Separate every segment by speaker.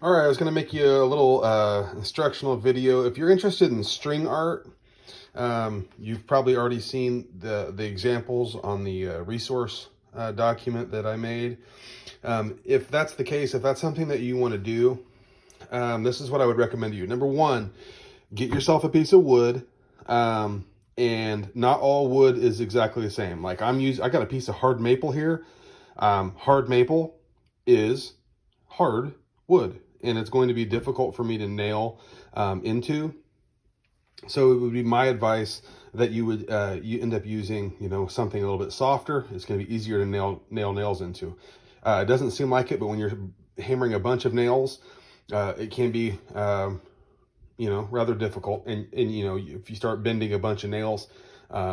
Speaker 1: All right, I was going to make you a little instructional video. If you're interested in string art, you've probably already seen the examples on the resource document that I made. If that's the case, if that's something that you want to do, this is what I would recommend to you. Number one, get yourself a piece of wood. And not all wood is exactly the same. Like I got a piece of hard maple here. Hard maple is hard wood, and it's going to be difficult for me to nail into. So it would be my advice that you end up using, something a little bit softer. It's going to be easier to nail nails into. It doesn't seem like it, but when you're hammering a bunch of nails, it can be, rather difficult. And if you start bending a bunch of nails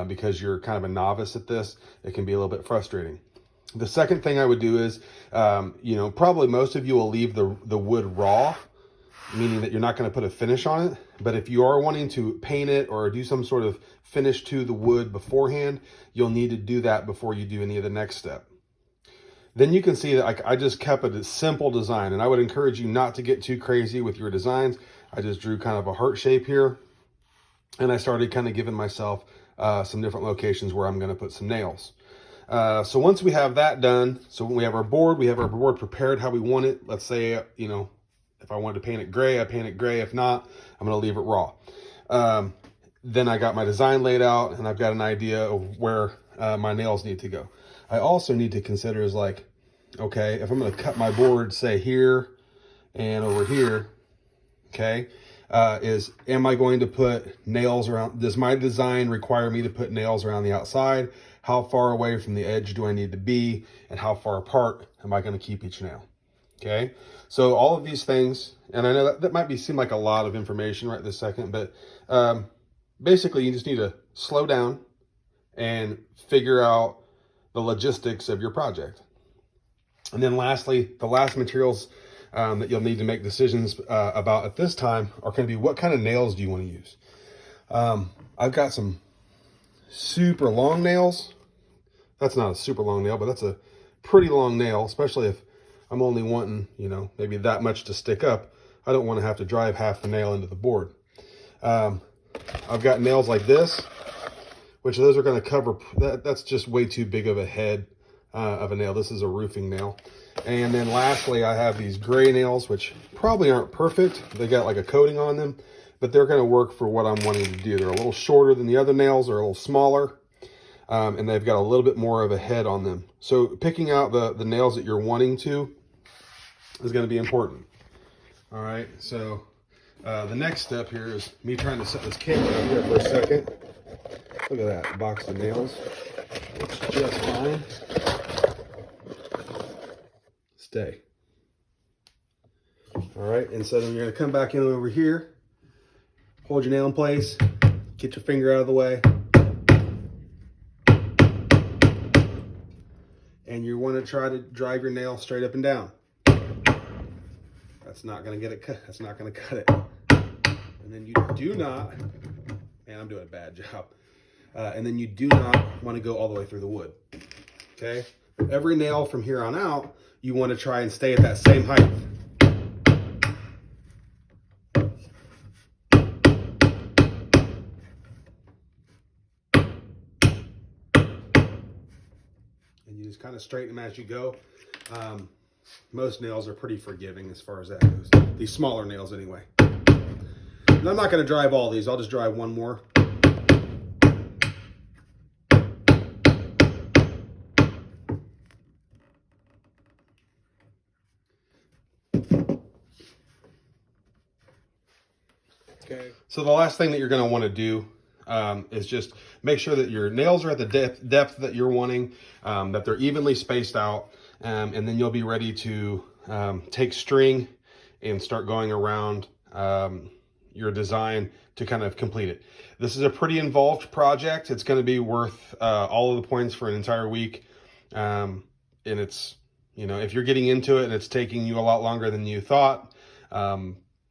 Speaker 1: because you're kind of a novice at this, it can be a little bit frustrating. The second thing I would do is, probably most of you will leave the wood raw, meaning that you're not going to put a finish on it. But if you are wanting to paint it or do some sort of finish to the wood beforehand, you'll need to do that before you do any of the next step. Then you can see that I just kept a simple design, and I would encourage you not to get too crazy with your designs. I just drew kind of a heart shape here, and I started kind of giving myself some different locations where I'm going to put some nails. So once we have that done, so when we have our board prepared how we want it. Let's say, if I wanted to paint it gray, I paint it gray. If not, I'm going to leave it raw. Then I got my design laid out, and I've got an idea of where my nails need to go. I also need to consider is like, okay, if I'm going to cut my board, say here and over here, okay, am I going to put nails around? Does my design require me to put nails around the outside? How far away from the edge do I need to be? And how far apart am I going to keep each nail? Okay, so all of these things, and I know that might seem like a lot of information right this second, but basically you just need to slow down and figure out the logistics of your project. And then lastly, the last materials that you'll need to make decisions about at this time are going to be, what kind of nails do you want to use? I've got some super long nails. That's not a super long nail, but that's a pretty long nail, especially if I'm only wanting, maybe that much to stick up. I don't want to have to drive half the nail into the board. I've got nails like this, which those are going to cover, that's just way too big of a head of a nail. This is a roofing nail. And then lastly, I have these gray nails, which probably aren't perfect. They got like a coating on them, but they're going to work for what I'm wanting to do. They're a little shorter than the other nails, they're a little smaller, and they've got a little bit more of a head on them. So picking out the nails that you're wanting to is going to be important. All right, so the next step here is me trying to set this camera up here for a second. Look at that box of nails. Looks just fine. Stay. All right, and so then you're going to come back in over here, hold your nail in place, get your finger out of the way, and you want to try to drive your nail straight up and down. That's not going to get it cut. That's not going to cut it. And then you do not, man, I'm doing a bad job. And then you do not want to go all the way through the wood. Okay? Every nail from here on out, you want to try and stay at that same height. And you just kind of straighten them as you go. Most nails are pretty forgiving as far as that goes. These smaller nails anyway. And I'm not going to drive all these. I'll just drive one more. Okay. So the last thing that you're going to want to do is just make sure that your nails are at the depth that you're wanting, that they're evenly spaced out, and then you'll be ready to take string and start going around your design to kind of complete it. This is a pretty involved project. It's going to be worth all of the points for an entire week, and it's, if you're getting into it and it's taking you a lot longer than you thought,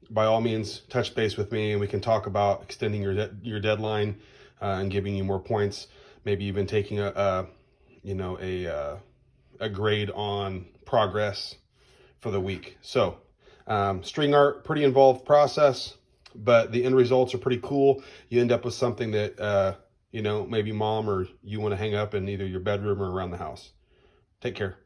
Speaker 1: by all means, touch base with me and we can talk about extending your deadline and giving you more points. Maybe even taking a grade on progress for the week. So String art, pretty involved process, but the end results are pretty cool. You end up with something that, you know, maybe mom or you want to hang up in either your bedroom or around the house. Take care.